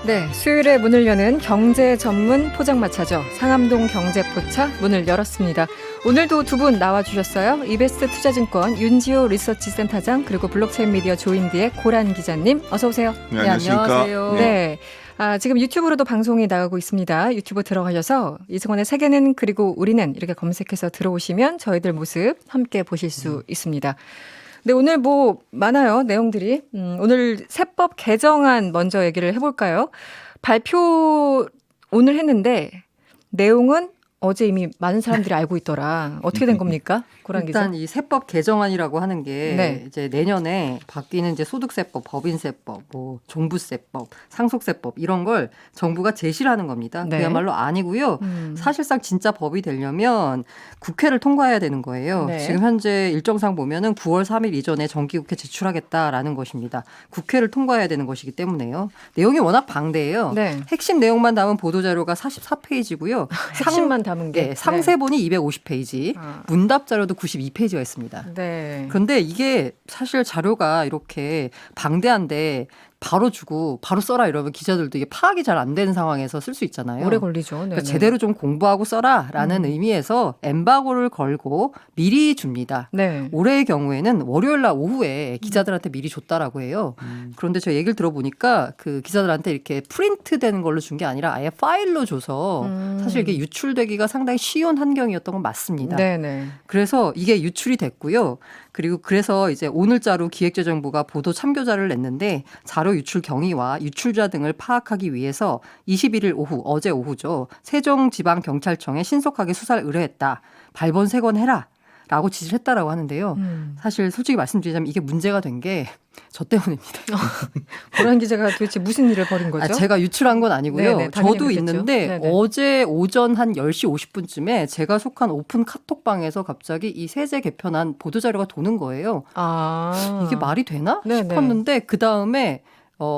네, 수요일에 문을 여는 경제 전문 포장마차죠. 상암동 경제포차 문을 열었습니다. 오늘도 두 분 나와주셨어요. 이베스트 투자증권 윤지호 리서치 센터장 그리고 블록체인 미디어 조인디의 고란 기자님 어서 오세요. 네, 안녕하십니까. 안녕하세요. 네. 지금 유튜브로도 방송이 나가고 있습니다. 유튜브 들어가셔서 이승원의 세계는 그리고 우리는 이렇게 검색해서 들어오시면 저희들 모습 함께 보실 수 있습니다. 네, 오늘 뭐 많아요, 내용들이. 오늘 세법 개정안 먼저 얘기를 해볼까요? 발표 오늘 했는데 내용은 어제 이미 많은 사람들이 알고 있더라. 어떻게 된 겁니까? 고란 기자. 일단 이 세법 개정안이라고 하는 게 네. 이제 내년에 바뀌는 이제 소득세법, 법인세법, 뭐 종부세법, 상속세법 이런 걸 정부가 제시를 하는 겁니다. 네. 그야말로 아니고요. 사실상 진짜 법이 되려면 국회를 통과해야 되는 거예요. 네. 지금 현재 일정상 보면은 9월 3일 이전에 정기국회 제출하겠다라는 것입니다. 국회를 통과해야 되는 것이기 때문에요. 내용이 워낙 방대해요. 네. 핵심 내용만 담은 보도자료가 44페이지고요. 핵심만 담은 게. 네, 상세본이 250페이지, 아. 문답 자료도 92페이지가 있습니다. 네. 그런데 이게 사실 자료가 이렇게 방대한데 바로 주고 바로 써라 이러면 기자들도 이게 파악이 잘 안 되는 상황에서 쓸 수 있잖아요. 오래 걸리죠. 그러니까 제대로 좀 공부하고 써라라는 의미에서 엠바고를 걸고 미리 줍니다. 네. 올해의 경우에는 월요일 날 오후에 기자들한테 미리 줬다라고 해요. 그런데 저 얘기를 들어보니까 그 기자들한테 이렇게 프린트되는 걸로 준 게 아니라 아예 파일로 줘서 사실 이게 유출되기가 상당히 쉬운 환경이었던 건 맞습니다. 네네. 그래서 이게 유출이 됐고요. 그리고 그래서 이제 오늘자로 기획재정부가 보도 참고자를 냈는데 자료 유출 경위와 유출자 등을 파악하기 위해서 21일 오후, 어제 오후죠. 세종지방경찰청에 신속하게 수사를 의뢰했다. 발본색원해라. 라고 지시를 했다라고 하는데요. 사실 솔직히 말씀드리자면 이게 문제가 된 게 저 때문입니다. 고란 기자가 도대체 무슨 일을 벌인 거죠? 제가 유출한 건 아니고요. 네네, 당연히 저도 그렇겠죠. 있는데 네네. 어제 오전 한 10시 50분쯤에 제가 속한 오픈 카톡방에서 갑자기 이 세제 개편안 보도자료가 도는 거예요. 이게 말이 되나 네네. 싶었는데 그다음에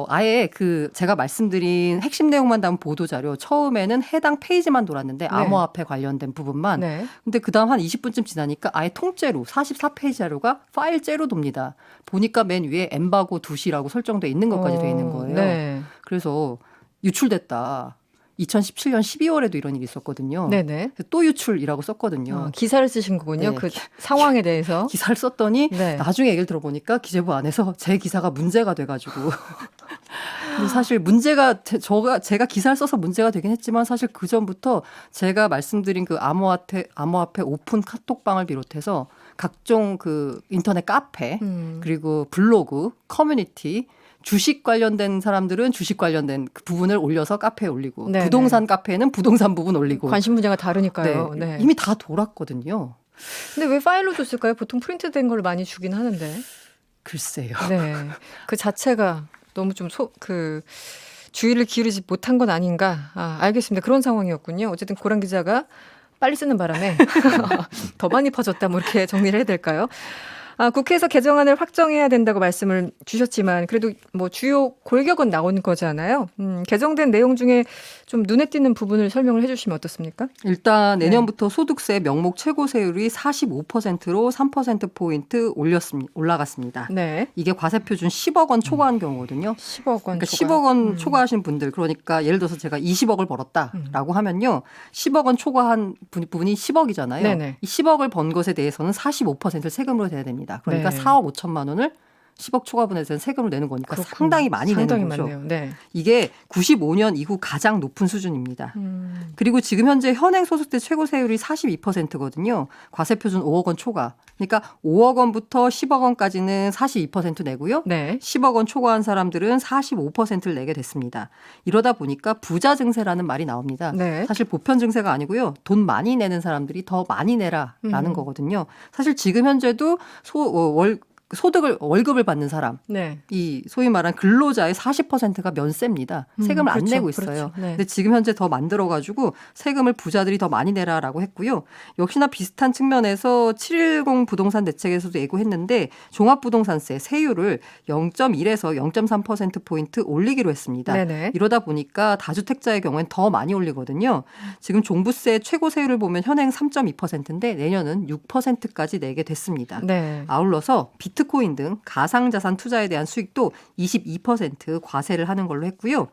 아예 그 제가 말씀드린 핵심 내용만 담은 보도자료 처음에는 해당 페이지만 돌았는데 암호화폐 관련된 부분만 네. 근데 그다음 한 20분쯤 지나니까 아예 통째로 44페이지 자료가 파일째로 돕니다. 보니까 맨 위에 엠바고 2시라고 설정돼 있는 것까지 돼 있는 거예요. 네. 그래서 유출됐다. 2017년 12월에도 이런 일이 있었거든요. 네네. 또 유출이라고 썼거든요. 기사를 쓰신 거군요. 네. 그 상황에 대해서. 기사를 썼더니 네. 나중에 얘기를 들어보니까 기재부 안에서 제 기사가 문제가 돼가지고 근데 사실 문제가 제가 기사를 써서 문제가 되긴 했지만 사실 그 전부터 제가 말씀드린 그 암호화폐 오픈 카톡방을 비롯해서 각종 그 인터넷 카페 그리고 블로그 커뮤니티 주식 관련된 사람들은 주식 관련된 그 부분을 올려서 카페에 올리고 네네. 부동산 카페에는 부동산 부분 올리고 관심 분야가 다르니까요. 네. 네. 이미 다 돌았거든요. 근데 왜 파일로 줬을까요? 보통 프린트된 걸 많이 주긴 하는데. 글쎄요. 네. 그 자체가 너무 좀 주의를 기울이지 못한 건 아닌가. 알겠습니다. 그런 상황이었군요. 어쨌든 고란 기자가 빨리 쓰는 바람에 더 많이 퍼졌다. 뭐 이렇게 정리를 해야 될까요? 국회에서 개정안을 확정해야 된다고 말씀을 주셨지만 그래도 뭐 주요 골격은 나온 거잖아요. 개정된 내용 중에 좀 눈에 띄는 부분을 설명을 해주시면 어떻습니까? 일단 내년부터 소득세 명목 최고세율이 45%로 3%포인트 올라갔습니다. 네. 이게 과세표준 10억 원 초과한 경우거든요. 10억 원 그러니까 초과. 10억 원 초과하신 분들 그러니까 예를 들어서 제가 20억을 벌었다라고 하면요. 10억 원 초과한 부분이 10억이잖아요. 네네. 이 10억을 번 것에 대해서는 45%를 세금으로 내야 됩니다. 그러니까 네. 4억 5천만 원을 10억 초과분에 대해서는 세금을 내는 거니까 그렇군요. 상당히 많이 상당히 내는 거죠. 많네요. 네. 이게 95년 이후 가장 높은 수준입니다. 그리고 지금 현재 현행 소득세 최고세율이 42%거든요. 과세표준 5억 원 초과. 그러니까 5억 원부터 10억 원까지는 42% 내고요. 네. 10억 원 초과한 사람들은 45%를 내게 됐습니다. 이러다 보니까 부자 증세라는 말이 나옵니다. 네. 사실 보편 증세가 아니고요. 돈 많이 내는 사람들이 더 많이 내라라는 거거든요. 사실 지금 현재도 월급을 받는 사람, 네. 이 소위 말한 근로자의 40%가 면세입니다. 세금을 안 그렇죠. 내고 있어요. 그렇죠. 네. 근데 지금 현재 더 만들어가지고 세금을 부자들이 더 많이 내라라고 했고요. 역시나 비슷한 측면에서 710 부동산 대책에서도 예고했는데 종합부동산세 세율을 0.1에서 0.3%포인트 올리기로 했습니다. 네네. 이러다 보니까 다주택자의 경우엔 더 많이 올리거든요. 지금 종부세 최고 세율을 보면 현행 3.2%인데 내년은 6%까지 내게 됐습니다. 네. 아울러서 비트코인 등 가상자산 투자에 대한 수익도 22% 과세를 하는 걸로 했고요.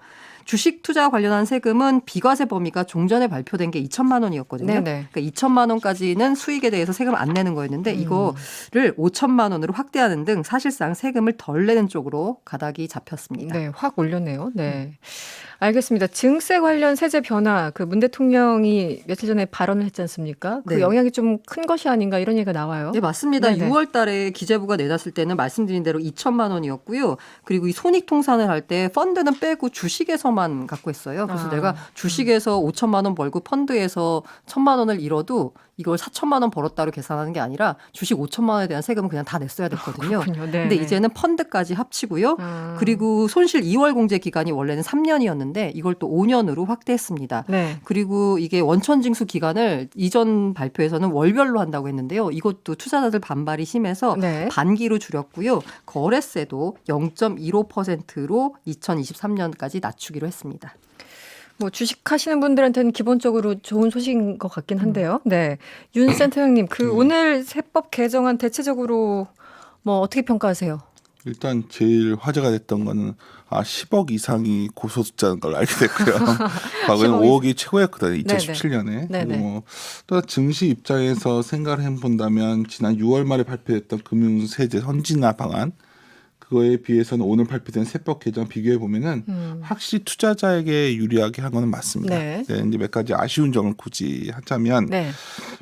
주식 투자 관련한 세금은 비과세 범위가 종전에 발표된 게 2천만 원이었거든요. 네네. 그러니까 2천만 원까지는 수익에 대해서 세금을 안 내는 거였는데 이거를 5천만 원으로 확대하는 등 사실상 세금을 덜 내는 쪽으로 가닥이 잡혔습니다. 네, 확 올렸네요. 네. 알겠습니다. 증세 관련 세제 변화, 그 문 대통령이 며칠 전에 발언을 했지 않습니까? 그 네. 영향이 좀 큰 것이 아닌가 이런 얘기가 나와요. 네, 맞습니다. 네네. 6월 달에 기재부가 내놨을 때는 말씀드린 대로 2천만 원이었고요. 그리고 이 손익통산을 할 때 펀드는 빼고 주식에서만 갖고 했어요. 그래서 내가 주식에서 5천만 원 벌고 펀드에서 1천만 원을 잃어도 이걸 4천만 원 벌었다로 계산하는 게 아니라 주식 5천만 원에 대한 세금은 그냥 다 냈어야 됐거든요. 그렇군요. 네. 근데 이제는 펀드까지 합치고요. 그리고 손실 2월 공제 기간이 원래는 3년이었는데 이걸 또 5년으로 확대했습니다. 네. 그리고 이게 원천 징수 기간을 이전 발표에서는 월별로 한다고 했는데요. 이것도 투자자들 반발이 심해서 네. 반기로 줄였고요. 거래세도 0.15%로 2023년까지 낮추기로 했습니다. 뭐 주식 하시는 분들한테는 기본적으로 좋은 소식인 것 같긴 한데요. 네. 윤 센터장님, 그 오늘 세법 개정안 대체적으로 뭐 어떻게 평가하세요? 일단 제일 화제가 됐던 거는 10억 이상이 고소득자인 걸 알게 됐고요. 과거에는 10억 5억이 최고였거든요. 네네. 2017년에. 네네. 그리고 또 증시 입장에서 생각을 해본다면 지난 6월 말에 발표됐던 금융세제 선진화 방안 그거에 비해서는 오늘 발표된 세법 개정 비교해 보면은 확실히 투자자에게 유리하게 한 거는 맞습니다. 네. 네, 이제 몇 가지 아쉬운 점을 굳이 하자면 네.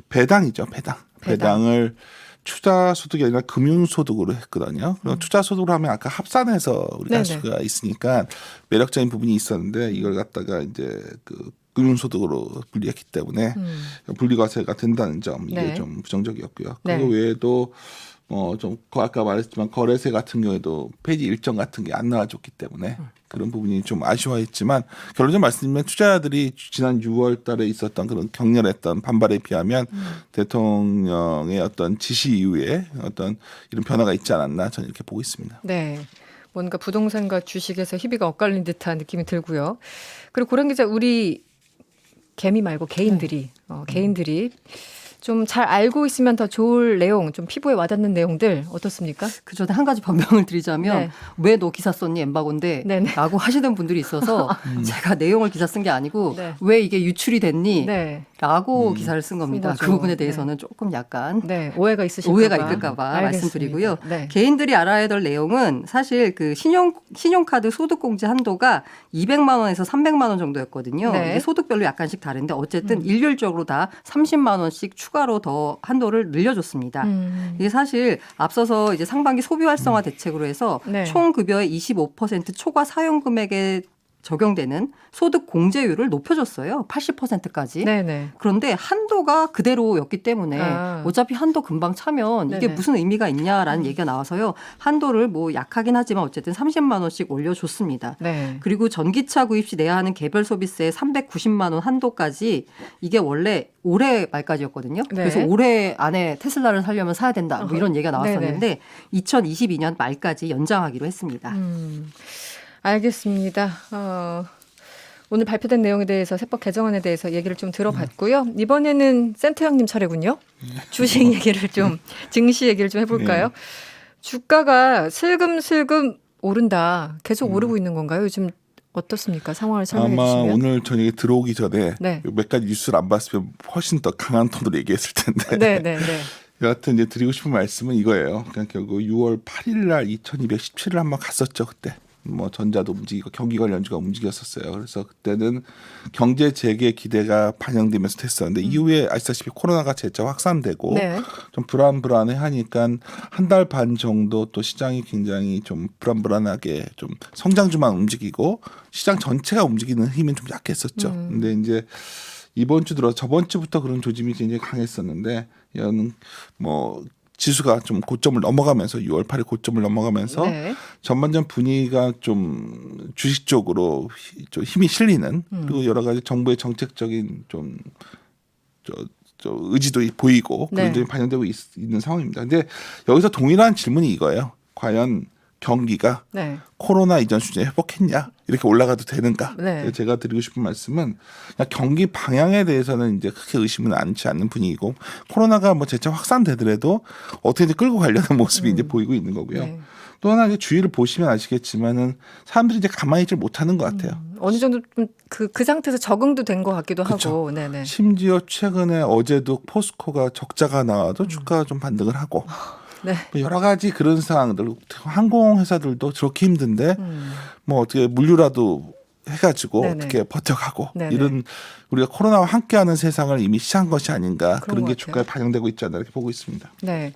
배당이죠, 배당. 배당을 투자소득이 아니라 금융소득으로 했거든요. 그럼 투자소득으로 하면 아까 합산해서 우리가 할 네네. 수가 있으니까 매력적인 부분이 있었는데 이걸 갖다가 이제 그 금융소득으로 분리했기 때문에 분리과세가 된다는 점 이게 네. 좀 부정적이었고요. 네. 그거 외에도 좀 아까 말했지만 거래세 같은 경우에도 폐지 일정 같은 게 안 나와줬기 때문에 그런 부분이 좀 아쉬워했지만 결론적으로 말씀드리면 투자자들이 지난 6월 달에 있었던 그런 격렬했던 반발에 비하면 대통령의 어떤 지시 이후에 어떤 이런 변화가 있지 않았나 저는 이렇게 보고 있습니다. 네. 뭔가 부동산과 주식에서 희비가 엇갈린 듯한 느낌이 들고요. 그리고 고란 기자, 우리 개미 말고 개인들이 개인들이 좀 잘 알고 있으면 더 좋을 내용, 좀 피부에 와닿는 내용들 어떻습니까? 그 전에 한 가지 변명을 드리자면 네. 왜 너 기사 썼니 엠바고인데 네네. 라고 하시는 분들이 있어서 제가 내용을 기사 쓴 게 아니고 네. 왜 이게 유출이 됐니? 네. 라고 기사를 쓴 겁니다. 거죠. 그 부분에 대해서는 조금 약간 네. 오해가 있으실까 봐. 오해가 있을까 봐 말씀드리고요. 네. 개인들이 알아야 될 내용은 사실 그 신용카드 소득공제 한도가 200만 원에서 300만 원 정도였거든요. 네. 이게 소득별로 약간씩 다른데 어쨌든 일률적으로 다 30만 원씩 추가로 더 한도를 늘려줬습니다. 이게 사실 앞서서 이제 상반기 소비 활성화 대책으로 해서 네. 총 급여의 25% 초과 사용 금액에 적용되는 소득 공제율을 높여줬어요. 80%까지. 네네. 그런데 한도가 그대로였기 때문에 어차피 한도 금방 차면 이게 네네. 무슨 의미가 있냐라는 얘기가 나와서요. 한도를 뭐 약하긴 하지만 어쨌든 30만 원씩 올려줬습니다. 네. 그리고 전기차 구입 시 내야 하는 개별 소비세 390만 원 한도까지 이게 원래 올해 말까지였거든요. 네. 그래서 올해 안에 테슬라를 사려면 사야 된다. 뭐 이런 얘기가 나왔었는데 2022년 말까지 연장하기로 했습니다. 알겠습니다. 오늘 발표된 내용에 대해서 세법 개정안에 대해서 얘기를 좀 들어봤고요. 이번에는 센터 형님 차례군요. 주식 얘기를 좀 증시 얘기를 좀 해볼까요? 주가가 슬금슬금 오른다. 계속 오르고 있는 건가요? 요즘 어떻습니까? 상황을 설명해 아마 주시면. 오늘 저녁에 들어오기 전에 네. 몇 가지 뉴스를 안 봤으면 훨씬 더 강한 톤으로 얘기했을 텐데. 네네네. 여하튼 이제 드리고 싶은 말씀은 이거예요. 그러니까 결국 6월 8일 날 2217을 한번 갔었죠 그때. 뭐 전자도 움직이고 경기 관련주가 움직였었어요. 그래서 그때는 경제 재개 기대가 반영되면서 됐었는데 이후에 아시다시피 코로나가 재차 확산되고 네. 좀 불안불안해하니까 한 달 반 정도 또 시장이 굉장히 좀 불안불안하게 좀 성장주만 움직이고 시장 전체가 움직이는 힘은 좀 약했었죠. 근데 이제 이번 주 들어 저번 주부터 그런 조짐이 굉장히 강했었는데 이런 뭐 지수가 좀 고점을 넘어가면서 6월 8일 고점을 넘어가면서 네. 전반전 분위기가 좀 주식 쪽으로 좀 힘이 실리는 그리고 여러 가지 정부의 정책적인 좀 의지도 보이고 네. 그런 점이 반영되고 있는 상황입니다. 근데 여기서 동일한 질문이 이거예요. 과연 경기가 네. 코로나 이전 수준에 회복했냐 이렇게 올라가도 되는가? 네. 제가 드리고 싶은 말씀은 그냥 경기 방향에 대해서는 이제 크게 의심은 않지 않는 분위기고 코로나가 뭐 재차 확산되더라도 어떻게든 끌고 가려는 모습이 이제 보이고 있는 거고요. 네. 또 하나 이제 주위를 보시면 아시겠지만은 사람들이 이제 가만히 있질 못하는 것 같아요. 어느 정도 좀 그 상태에서 적응도 된 것 같기도 그쵸. 하고. 네네. 심지어 최근에 어제도 포스코가 적자가 나와도 주가가 좀 반등을 하고 네. 뭐 여러 가지 그런 상황들 항공회사들도 저렇게 힘든데 음. 뭐 어떻게 물류라도 해가지고 네네. 어떻게 버텨가고 네네. 이런 우리가 코로나와 함께하는 세상을 이미 시작한 것이 아닌가 그런 그런 게 것 같아요. 주가에 반영되고 있지 않나 이렇게 보고 있습니다. 네.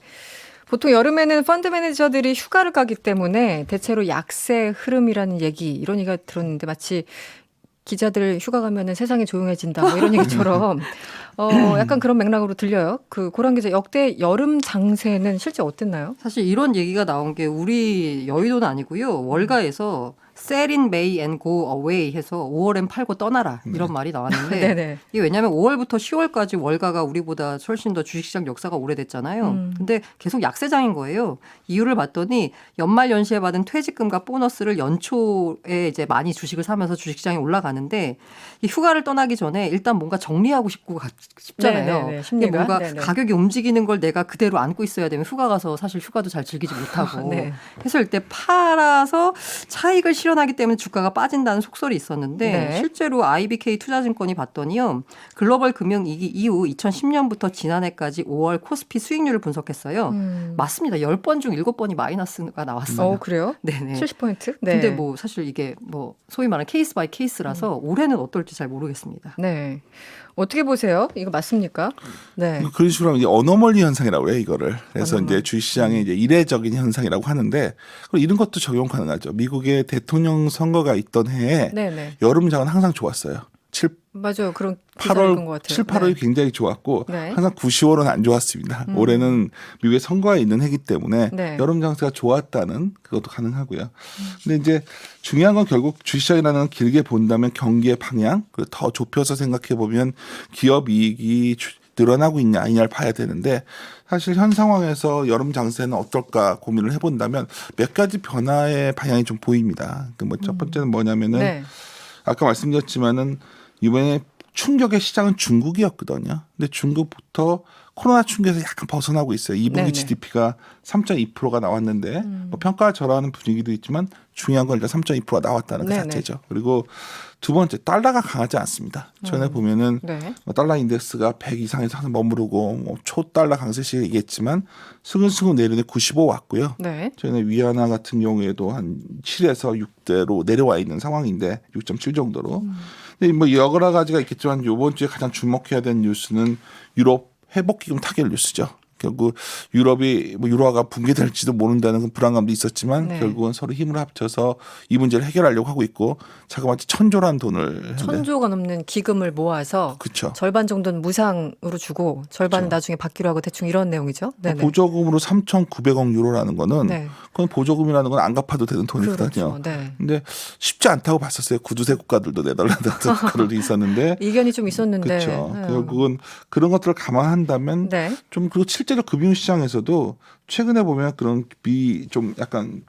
보통 여름에는 펀드 매니저들이 휴가를 가기 때문에 대체로 약세 흐름이라는 얘기 이런 얘기가 들었는데 마치 기자들 휴가 가면은 세상이 조용해진다 뭐 이런 얘기처럼 약간 그런 맥락으로 들려요. 그 고란 기자 역대 여름 장세는 실제 어땠나요? 사실 이런 얘기가 나온 게 우리 여의도는 아니고요. 월가에서 Sell in May and go away 해서 5월엔 팔고 떠나라 이런 말이 나왔는데 네네. 이게 왜냐하면 5월부터 10월까지 월가가 우리보다 훨씬 더 주식시장 역사가 오래됐잖아요. 근데 계속 약세장인 거예요. 이유를 봤더니 연말 연시에 받은 퇴직금과 보너스를 연초에 이제 많이 주식을 사면서 주식시장이 올라가는데 이 휴가를 떠나기 전에 일단 뭔가 정리하고 싶잖아요. 네네네, 이게 심리가. 뭔가 네네. 가격이 움직이는 걸 내가 그대로 안고 있어야 되면 휴가 가서 사실 휴가도 잘 즐기지 못하고 네. 해서 이때 팔아서 차익을 실현하기 때문에 주가가 빠진다는 속설이 있었는데 네. 실제로 IBK 투자증권이 봤더니요. 글로벌 금융위기 이후 2010년부터 지난해까지 5월 코스피 수익률을 분석했어요. 맞습니다. 10번 중 7번이 마이너스가 나왔어요. 그래요? 네네. 70%? 네. 근데 뭐 사실 이게 뭐 소위 말하는 케이스 바이 케이스라서 올해는 어떨지 잘 모르겠습니다. 네. 어떻게 보세요? 이거 맞습니까? 네. 그런 식으로 하면 이제 어노멀리 현상이라고 해요, 이거를. 그래서 어노멀리. 이제 주식시장의 이제 이례적인 현상이라고 하는데 그리고 이런 것도 적용 가능하죠. 미국의 대통령 선거가 있던 해에 네네. 여름장은 항상 좋았어요. 7, 맞아요. 그런 기사 읽은 것 8월, 같아요. 7, 8월이 네. 굉장히 좋았고 네. 항상 9, 10월은 안 좋았습니다. 올해는 미국의 선거가 있는 해기 때문에 네. 여름 장세가 좋았다는 그것도 가능하고요. 근데 이제 중요한 건 결국 주식시장이라는 건 길게 본다면 경기의 방향 그리고 더 좁혀서 생각해 보면 기업 이익이 늘어나고 있냐 아니냐를 봐야 되는데 사실 현 상황에서 여름 장세는 어떨까 고민을 해본다면 몇 가지 변화의 방향이 좀 보입니다. 뭐 첫 번째는 뭐냐면은 네. 아까 말씀드렸지만은 이번에 충격의 시장은 중국이었거든요. 근데 중국부터 코로나 충격에서 약간 벗어나고 있어요. 2분기 네네. GDP가 3.2%가 나왔는데 뭐 평가 절하하는 분위기도 있지만 중요한 건 일단 3.2%가 나왔다는 그 네네. 자체죠. 그리고 두 번째 달러가 강하지 않습니다. 전에 보면은 네. 뭐 달러 인덱스가 100 이상에서 항상 머무르고 뭐 초달러 강세식 얘기했지만 스근스근 내려내 95 왔고요. 네. 전에 위안화 같은 경우에도 한 7에서 6대로 내려와 있는 상황인데 6.7 정도로. 근데 뭐 여러 가지가 있겠지만 이번 주에 가장 주목해야 되는 뉴스는 유럽 회복기금 타결 뉴스죠. 결국 유럽이 뭐 유로화가 붕괴될지도 모른다는 그 불안감도 있었지만 네. 결국은 서로 힘을 합쳐서 이 문제를 해결하려고 하고 있고 자그마치 1,000조란 돈을 1,000조가 넘는 기금을 모아서 그렇죠. 절반 정도는 무상으로 주고 절반은 나중에 받기로 하고 대충 이런 내용이죠. 네네. 보조금으로 3,900억 유로라는 거는 네. 그건 보조금이라는 건 안 갚아도 되는 돈이거든요. 그렇죠. 네. 근데 쉽지 않다고 봤었어요. 구두쇠 국가들도 네덜란드 같은 국가들도 있었는데 이견이 좀 있었는데. 그렇죠. 네. 결국은 그런 것들을 감안한다면 네. 좀 그리고 실제로 금융시장에서도 최근에 보면 그런 좀 약간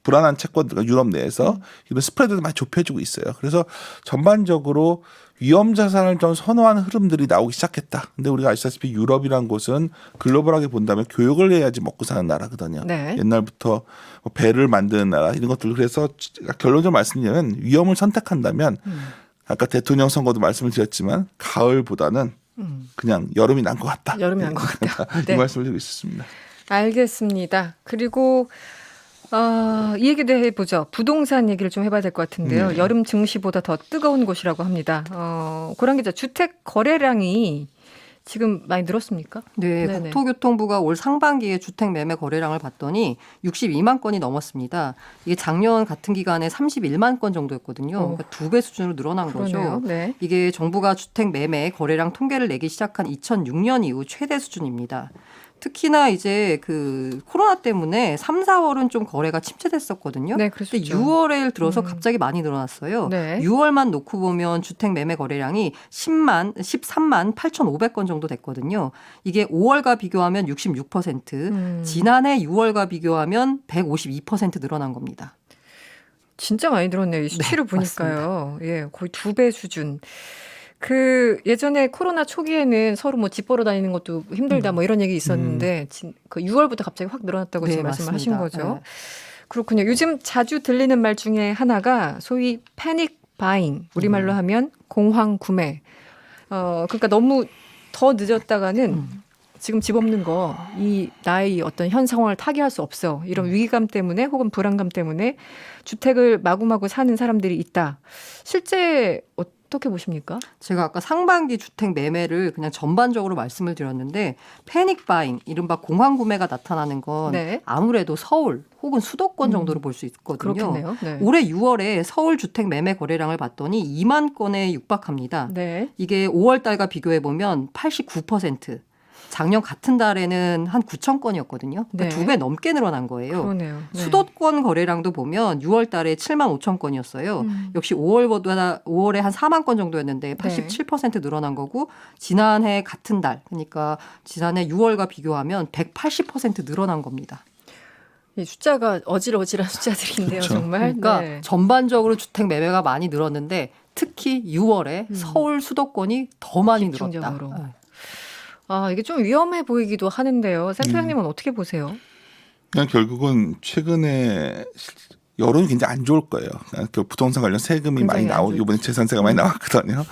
불안한 채권들과 유럽 내에서 이런 스프레드도 많이 좁혀지고 있어요. 그래서 전반적으로 위험 자산을 좀 선호하는 흐름들이 나오기 시작했다. 근데 우리가 아시다시피 유럽이란 곳은 글로벌하게 본다면 교육을 해야지 먹고 사는 나라거든요. 네. 옛날부터 뭐 배를 만드는 나라 이런 것들 그래서 결론적으로 말씀드리면 위험을 선택한다면 아까 대통령 선거도 말씀을 드렸지만 가을보다는 그냥 여름이 난 것 같다. 여름이 난 것 같다. 이 네. 말씀을 드리고 있었습니다. 알겠습니다. 그리고 이 얘기도 해보죠. 부동산 얘기를 좀 해봐야 될 것 같은데요. 여름 증시보다 더 뜨거운 곳이라고 합니다. 고란 기자, 주택 거래량이 지금 많이 늘었습니까? 네, 네네. 국토교통부가 올 상반기에 주택 매매 거래량을 봤더니 62만 건이 넘었습니다. 이게 작년 같은 기간에 31만 건 정도였거든요. 그러니까 2배 수준으로 늘어난 그러네요. 거죠. 네. 이게 정부가 주택 매매 거래량 통계를 내기 시작한 2006년 이후 최대 수준입니다. 특히나 이제 그 코로나 때문에 3, 4월은 좀 거래가 침체됐었거든요. 네, 근데 그랬었죠. 6월에 들어서 갑자기 많이 늘어났어요. 네. 6월만 놓고 보면 주택 매매 거래량이 13만 8,500건 정도 됐거든요. 이게 5월과 비교하면 66%, 지난해 6월과 비교하면 152% 늘어난 겁니다. 진짜 많이 늘었네요. 이 수치를 보니까요. 예, 거의 2배 수준. 그 예전에 코로나 초기에는 서로 뭐 집 보러 다니는 것도 힘들다 뭐 이런 얘기 있었는데 그 6월부터 갑자기 확 늘어났다고 네, 지금 말씀을 하신 맞습니다. 거죠. 네. 그렇군요. 요즘 자주 들리는 말 중에 하나가 소위 패닉 바잉, 우리말로 하면 공황 구매. 그러니까 너무 더 늦었다가는 지금 집 없는 거, 이 나의 어떤 현 상황을 타개할 수 없어. 이런 위기감 때문에 혹은 불안감 때문에 주택을 마구마구 사는 사람들이 있다. 실제 어떻게 보십니까? 제가 아까 상반기 주택 매매를 그냥 전반적으로 말씀을 드렸는데 패닉 바잉, 이른바 공황 구매가 나타나는 건 네. 아무래도 서울 혹은 수도권 정도로 볼 수 있거든요. 그렇겠네요. 네. 올해 6월에 서울 주택 매매 거래량을 봤더니 2만 건에 육박합니다. 네. 이게 5월 달과 비교해 보면 89%. 작년 같은 달에는 한 9천 건이었거든요. 그러니까 네. 2배 넘게 늘어난 거예요. 그러네요. 네. 수도권 거래량도 보면 6월 달에 7만 5천 건이었어요. 역시 5월에 한 4만 건 정도였는데 87% 늘어난 거고 지난해 같은 달, 그러니까 지난해 6월과 비교하면 180% 늘어난 겁니다. 이 숫자가 어질어질한 숫자들인데요, 그렇죠. 정말. 그러니까 네. 전반적으로 주택 매매가 많이 늘었는데 특히 6월에 서울 수도권이 더 많이 늘었다. 집중적으로. 네. 이게 좀 위험해 보이기도 하는데요. 센터장님은 어떻게 보세요? 그냥 결국은 최근에 여론이 굉장히 안 좋을 거예요. 그러니까 부동산 관련 세금이 많이 굉장히 안 좋죠. 이번에 재산세가 많이 나왔거든요.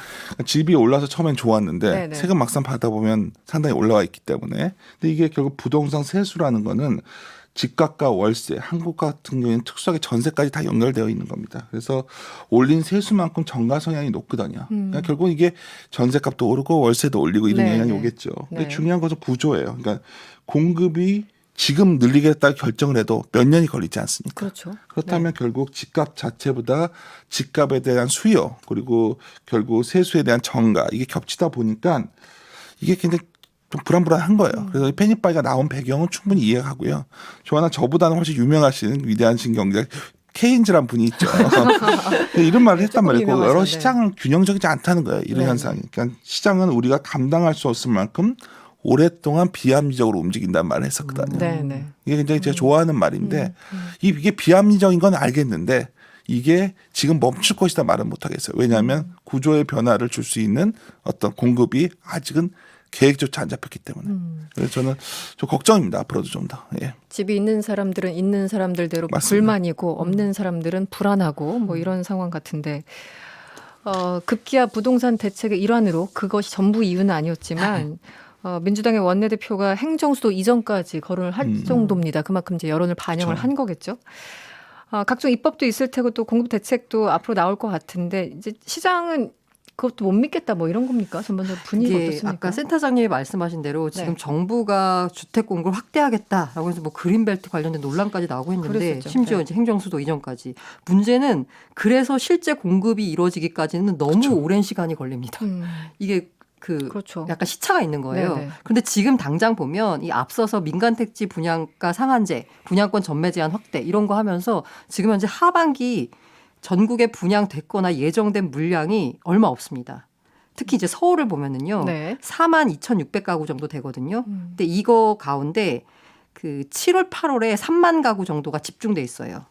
집이 올라서 처음엔 좋았는데 네네. 세금 막상 받아보면 상당히 올라와 있기 때문에. 근데 이게 결국 부동산 세수라는 거는 집값과 월세, 한국 같은 경우에는 특수하게 전세까지 다 연결되어 있는 겁니다. 그래서 올린 세수만큼 정가 성향이 높거든요. 그러니까 결국 이게 전세값도 오르고 월세도 올리고 이런 네네. 영향이 오겠죠. 근데 네. 중요한 것은 구조예요. 그러니까 공급이 지금 늘리겠다 결정을 해도 몇 년이 걸리지 않습니까? 그렇죠. 그렇다면 결국 집값 자체보다 집값에 대한 수요 그리고 결국 세수에 대한 정가 이게 겹치다 보니까 이게 굉장히 좀 불안불안한 거예요. 그래서 패닉바이가 나온 배경은 충분히 이해하고요. 저나 저보다는 훨씬 유명하신 위대하신 경제학 케인즈란 분이 있죠. 이런 말을 했단 조금 말이에요. 유명하죠. 여러 네. 시장은 균형적이지 않다는 거예요. 이런 네. 현상이. 그러니까 시장은 우리가 감당할 수 없을 만큼 오랫동안 비합리적으로 움직인다는 말을 했었거든요. 네. 이게 굉장히 제가 좋아하는 말인데 이게 비합리적인 건 알겠는데 이게 지금 멈출 것이다 말은 못하겠어요. 왜냐하면 구조의 변화를 줄 수 있는 어떤 공급이 아직은 계획조차 안 잡혔기 때문에. 그래서 저는 좀 걱정입니다. 앞으로도 좀 더. 예. 집이 있는 사람들은 있는 사람들대로 맞습니다. 불만이고 없는 사람들은 불안하고 뭐 이런 상황 같은데 급기야 부동산 대책의 일환으로 그것이 전부 이유는 아니었지만 민주당의 원내대표가 행정수도 이전까지 거론을 할 정도입니다. 그만큼 이제 여론을 반영을 그렇죠. 한 거겠죠. 각종 입법도 있을 테고 또 공급 대책도 앞으로 나올 것 같은데 이제 시장은 그것도 못 믿겠다 뭐 이런 겁니까? 전반적으로 분위기가 이게 어떻습니까? 아까 센터장님이 말씀하신 대로 지금 네. 정부가 주택 공급을 확대하겠다라고 해서 뭐 그린벨트 관련된 논란까지 나오고 있는데 그랬었죠. 심지어 네. 이제 행정수도 이전까지 문제는 그래서 실제 공급이 이루어지기까지는 너무 그렇죠. 오랜 시간이 걸립니다. 이게 그렇죠. 약간 시차가 있는 거예요. 네네. 그런데 지금 당장 보면 이 앞서서 민간택지 분양가 상한제, 분양권 전매 제한 확대 이런 거 하면서 지금 현재 하반기 전국에 분양됐거나 예정된 물량이 얼마 없습니다. 특히 이제 서울을 보면은요. 네. 42,600가구 정도 되거든요. 근데 이거 가운데 그 7월, 8월에 3만 가구 정도가 집중돼 있어요.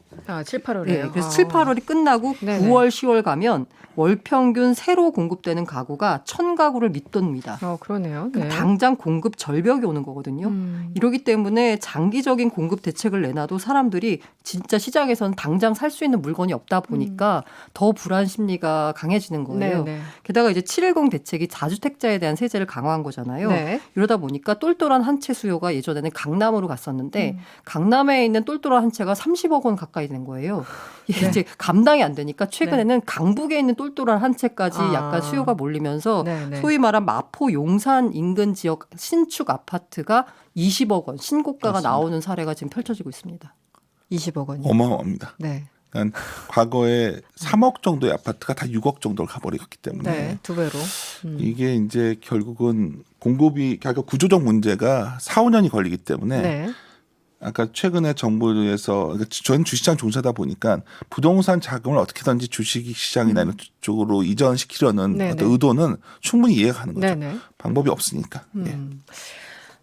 7, 8월에요. 네, 그래서 7, 8월이 끝나고 네네. 9월, 10월 가면 월 평균 새로 공급되는 가구가 1,000가구를 밑돕니다. 그러네요. 그럼 네. 당장 공급 절벽이 오는 거거든요. 이러기 때문에 장기적인 공급 대책을 내놔도 사람들이 진짜 시장에서는 당장 살 수 있는 물건이 없다 보니까 더 불안 심리가 강해지는 거예요. 네. 게다가 이제 710 대책이 다주택자에 대한 세제를 강화한 거잖아요. 네. 이러다 보니까 똘똘한 한 채 수요가 예전에는 강남으로 갔었는데 강남에 있는 똘똘한 한 채가 30억 원 가까이 된 거예요. 이게 네. 이제 감당이 안 되니까 최근에는 강북에 있는 똘똘한 한 채까지 아. 약간 수요가 몰리면서 네. 소위 말한 마포 용산 인근 지역 신축 아파트가 20억 원 신고가가 맞습니다. 나오는 사례가 지금 펼쳐지고 있습니다. 20억 원이요. 어마어마합니다. 네. 그러니까 과거에 3억 정도의 아파트가 다 6억 정도를 가버렸기 때문에 네. 두 배로. 이게 이제 결국은 공급이 결국 구조적 문제가 4, 5년이 걸리기 때문에 네. 아까 최근에 정부에서 저는 주시장 종사다 보니까 부동산 자금을 어떻게든지 주식시장이나 이런 쪽으로 이전시키려는 네네. 어떤 의도는 충분히 이해가는 거죠. 네네. 방법이 없으니까. 예.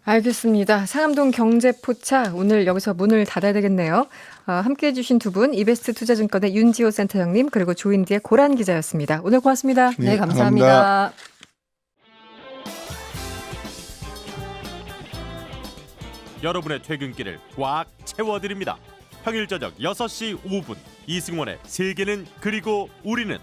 알겠습니다. 상암동 경제포차 오늘 여기서 문을 닫아야 되겠네요. 함께해 주신 두 분 이베스트 투자증권의 윤지호 센터장님 그리고 조인디의 고란 기자였습니다. 오늘 고맙습니다. 네, 감사합니다. 감사합니다. 여러분의 퇴근길을 꽉 채워드립니다. 평일 저녁 6시 5분 이승원의 세계는 그리고 우리는